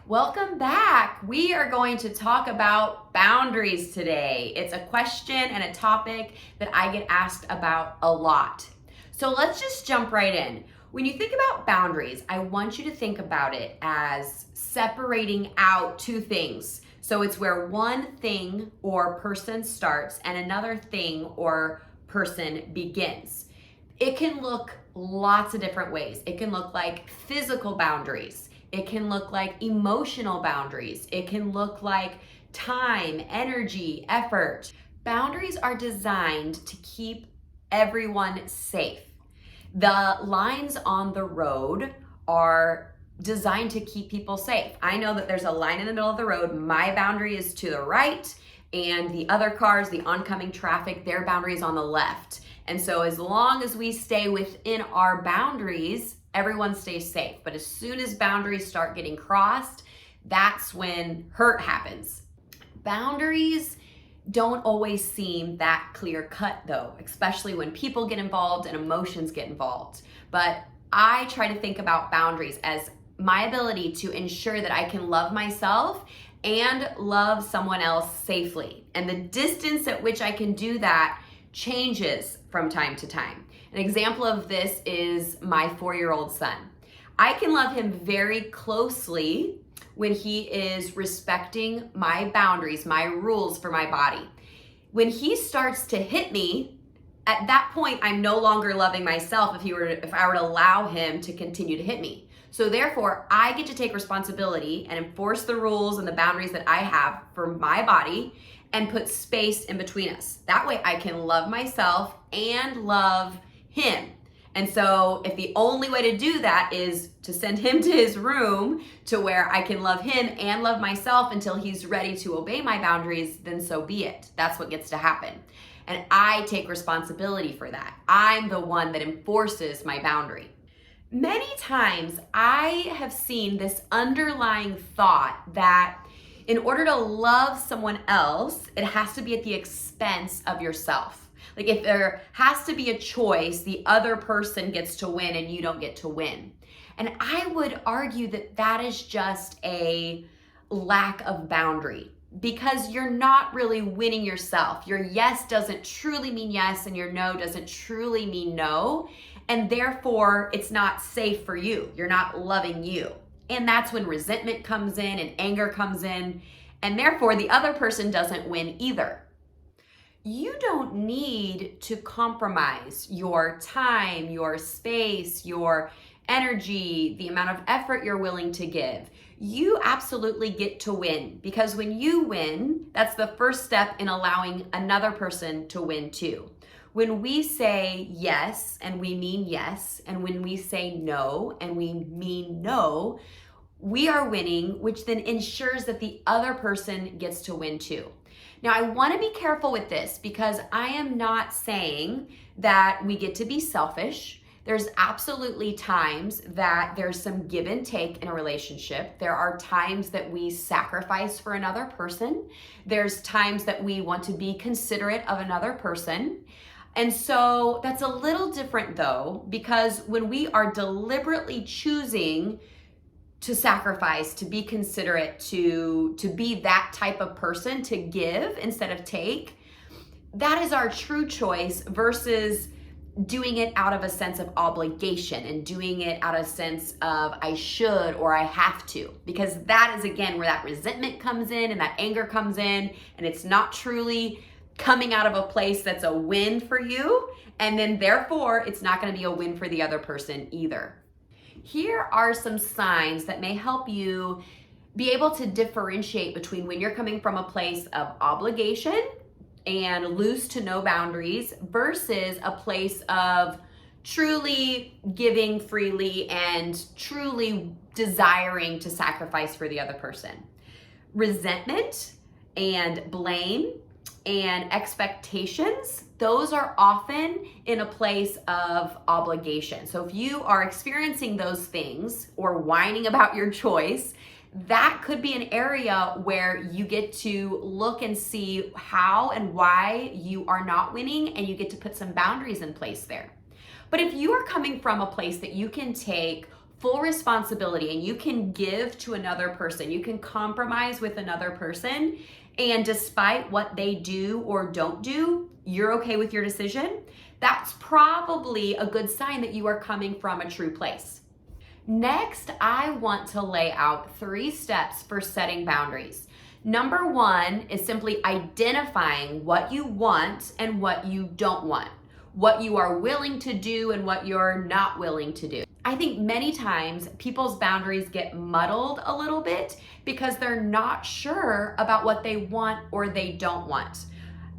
Welcome back. We are going to talk about boundaries today. It's a question and a topic that I get asked about a lot. So let's just jump right in. When you think about boundaries, I want you to think about it as separating out two things. So it's where one thing or person starts and another thing or person begins. It can look lots of different ways. It can look like physical boundaries. It can look like emotional boundaries. It can look like time, energy, effort. Boundaries are designed to keep everyone safe. The lines on the road are designed to keep people safe. I know that there's a line in the middle of the road. My boundary is to the right, and the other cars, the oncoming traffic, their boundary is on the left. And so as long as we stay within our boundaries, everyone stays safe. But as soon as boundaries start getting crossed, that's when hurt happens. Boundaries don't always seem that clear cut though, especially when people get involved and emotions get involved. But I try to think about boundaries as my ability to ensure that I can love myself and love someone else safely. And the distance at which I can do that changes from time to time. An example of this is my 4-year-old son. I can love him very closely when he is respecting my boundaries, my rules for my body. When he starts to hit me, at that point, I'm no longer loving myself if I were to allow him to continue to hit me. So therefore, I get to take responsibility and enforce the rules and the boundaries that I have for my body and put space in between us. That way I can love myself and love him. And so if the only way to do that is to send him to his room to where I can love him and love myself until he's ready to obey my boundaries, then so be it. That's what gets to happen. And I take responsibility for that. I'm the one that enforces my boundary. Many times I have seen this underlying thought that in order to love someone else, it has to be at the expense of yourself. Like if there has to be a choice, the other person gets to win and you don't get to win. And I would argue that that is just a lack of boundary because you're not really winning yourself. Your yes doesn't truly mean yes and your no doesn't truly mean no. And therefore, it's not safe for you. You're not loving you. And that's when resentment comes in and anger comes in. And therefore, the other person doesn't win either. You don't need to compromise your time, your space, your energy, the amount of effort you're willing to give. You absolutely get to win because when you win, that's the first step in allowing another person to win too. When we say yes and we mean yes, and when we say no and we mean no, we are winning, which then ensures that the other person gets to win too. Now, I want to be careful with this because I am not saying that we get to be selfish. There's absolutely times that there's some give and take in a relationship. There are times that we sacrifice for another person. There's times that we want to be considerate of another person. And so that's a little different though, because when we are deliberately choosing to sacrifice, to be considerate, to be that type of person, to give instead of take, that is our true choice versus doing it out of a sense of obligation and doing it out of a sense of I should or I have to, because that is again where that resentment comes in and that anger comes in, and it's not truly coming out of a place that's a win for you, and then therefore it's not going to be a win for the other person either. Here are some signs that may help you be able to differentiate between when you're coming from a place of obligation and loose to no boundaries versus a place of truly giving freely and truly desiring to sacrifice for the other person. Resentment and blame and expectations, those are often in a place of obligation. So if you are experiencing those things or whining about your choice, that could be an area where you get to look and see how and why you are not winning, and you get to put some boundaries in place there. But if you are coming from a place that you can take full responsibility and you can give to another person, you can compromise with another person, and despite what they do or don't do, you're okay with your decision, that's probably a good sign that you are coming from a true place. Next, I want to lay out 3 steps for setting boundaries. Number 1 is simply identifying what you want and what you don't want, what you are willing to do and what you're not willing to do. I think many times people's boundaries get muddled a little bit because they're not sure about what they want or they don't want.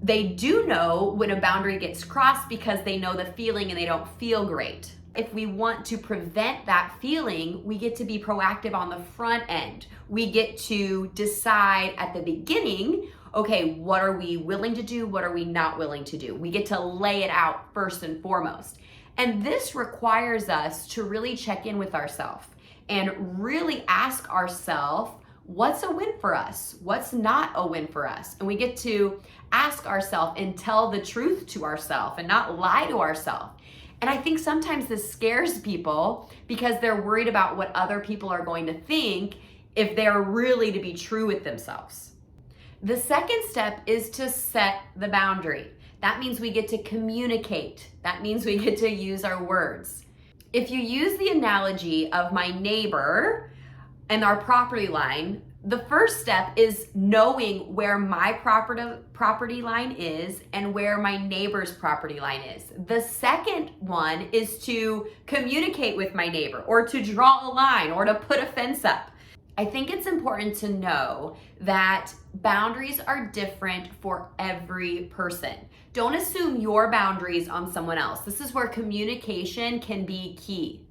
They do know when a boundary gets crossed because they know the feeling and they don't feel great. If we want to prevent that feeling, we get to be proactive on the front end. We get to decide at the beginning, okay, what are we willing to do? What are we not willing to do? We get to lay it out first and foremost. And this requires us to really check in with ourselves and really ask ourselves, what's a win for us? What's not a win for us? And we get to ask ourselves and tell the truth to ourselves and not lie to ourselves. And I think sometimes this scares people because they're worried about what other people are going to think if they're really to be true with themselves. The second step is to set the boundary. That means we get to communicate. That means we get to use our words. If you use the analogy of my neighbor and our property line, the first step is knowing where my property line is and where my neighbor's property line is. The second one is to communicate with my neighbor or to draw a line or to put a fence up. I think it's important to know that boundaries are different for every person. Don't assume your boundaries on someone else. This is where communication can be key.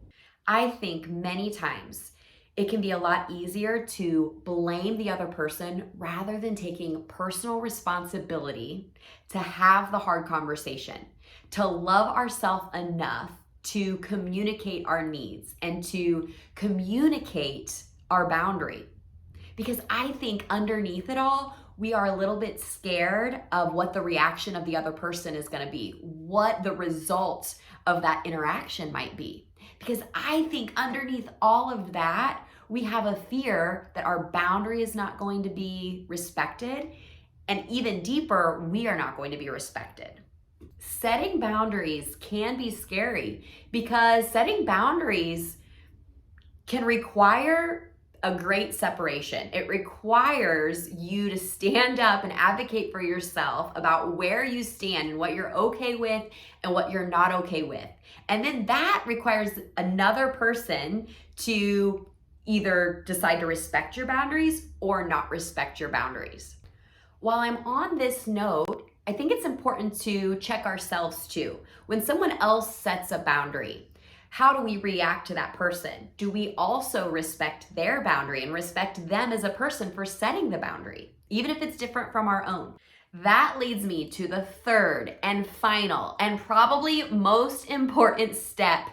I think many times it can be a lot easier to blame the other person rather than taking personal responsibility to have the hard conversation, to love ourselves enough to communicate our needs and to communicate our boundary. Because I think underneath it all, we are a little bit scared of what the reaction of the other person is going to be, what the result of that interaction might be. Because I think underneath all of that, we have a fear that our boundary is not going to be respected, and even deeper, we are not going to be respected. Setting boundaries can be scary because setting boundaries can require a great separation. It requires you to stand up and advocate for yourself about where you stand and what you're okay with and what you're not okay with. And then that requires another person to either decide to respect your boundaries or not respect your boundaries. While I'm on this note, I think it's important to check ourselves too. When someone else sets a boundary, how do we react to that person? Do we also respect their boundary and respect them as a person for setting the boundary, even if it's different from our own? That leads me to the third and final and probably most important step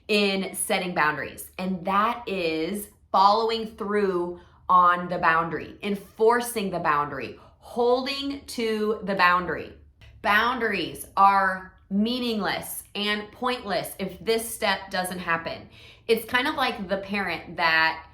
in setting boundaries, and that is following through on the boundary, enforcing the boundary, holding to the boundary. Boundaries are meaningless and pointless if this step doesn't happen. It's kind of like the parent that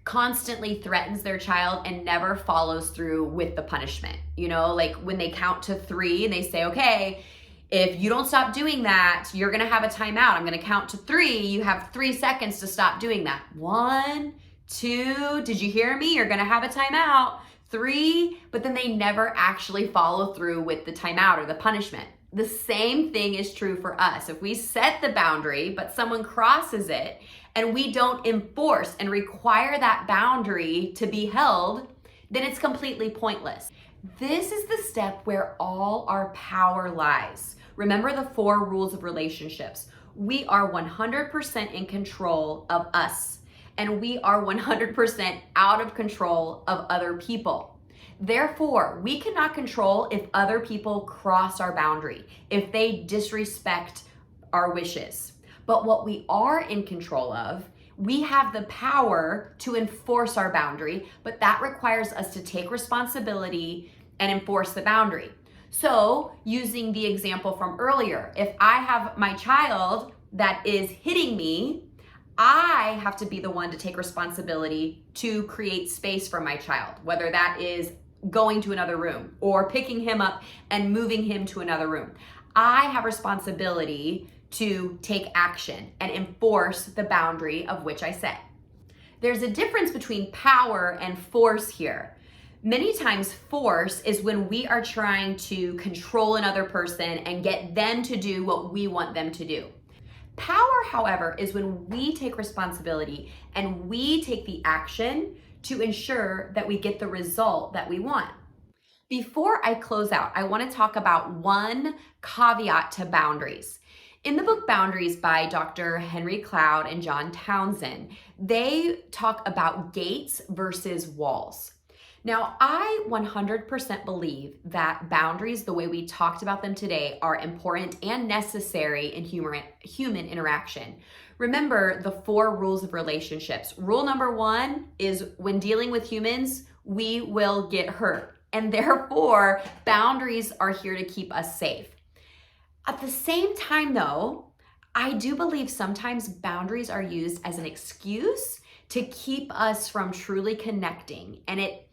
constantly threatens their child and never follows through with the punishment. You know, like when they count to 3 and they say, okay, if you don't stop doing that, you're gonna have a timeout. I'm gonna count to 3. You have 3 seconds to stop doing that. 1, 2, did you hear me? You're gonna have a timeout. 3, but then they never actually follow through with the timeout or the punishment. The same thing is true for us. If we set the boundary, but someone crosses it and we don't enforce and require that boundary to be held, then it's completely pointless. This is the step where all our power lies. Remember the 4 rules of relationships. We are 100% in control of us, and we are 100% out of control of other people. Therefore, we cannot control if other people cross our boundary, if they disrespect our wishes. But what we are in control of, we have the power to enforce our boundary, but that requires us to take responsibility and enforce the boundary. So, using the example from earlier, if I have my child that is hitting me, I have to be the one to take responsibility to create space for my child, whether that is going to another room or picking him up and moving him to another room. I have responsibility to take action and enforce the boundary of which I set. There's a difference between power and force here. Many times force is when we are trying to control another person and get them to do what we want them to do. Power, however, is when we take responsibility and we take the action to ensure that we get the result that we want. Before I close out, I want to talk about one caveat to boundaries. In the book Boundaries by Dr. Henry Cloud and John Townsend, they talk about gates versus walls. Now, I 100% believe that boundaries, the way we talked about them today, are important and necessary in human interaction. Remember the 4 rules of relationships. Rule number 1 is when dealing with humans, we will get hurt. And therefore, boundaries are here to keep us safe. At the same time, though, I do believe sometimes boundaries are used as an excuse to keep us from truly connecting. And it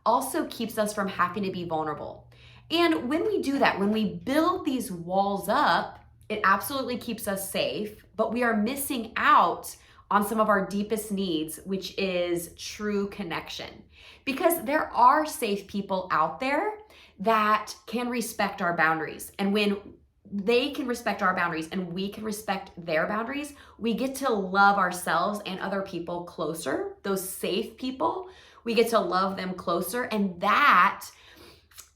also keeps us from having to be vulnerable. And when we do that, when we build these walls up, it absolutely keeps us safe, but we are missing out on some of our deepest needs, which is true connection. Because there are safe people out there that can respect our boundaries. And when they can respect our boundaries and we can respect their boundaries, we get to love ourselves and other people closer, those safe people. We get to love them closer, and that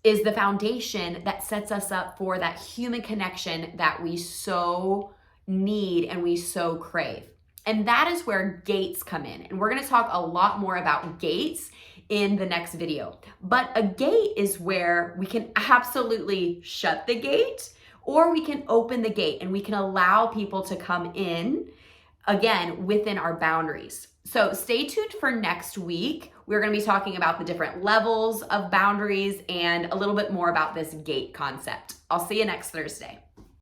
is the foundation that sets us up for that human connection that we so need and we so crave. And that is where gates come in. And we're going to talk a lot more about gates in the next video. But a gate is where we can absolutely shut the gate, or we can open the gate and we can allow people to come in, again, within our boundaries. So stay tuned for next week. We're going to be talking about the different levels of boundaries and a little bit more about this gate concept. I'll see you next Thursday.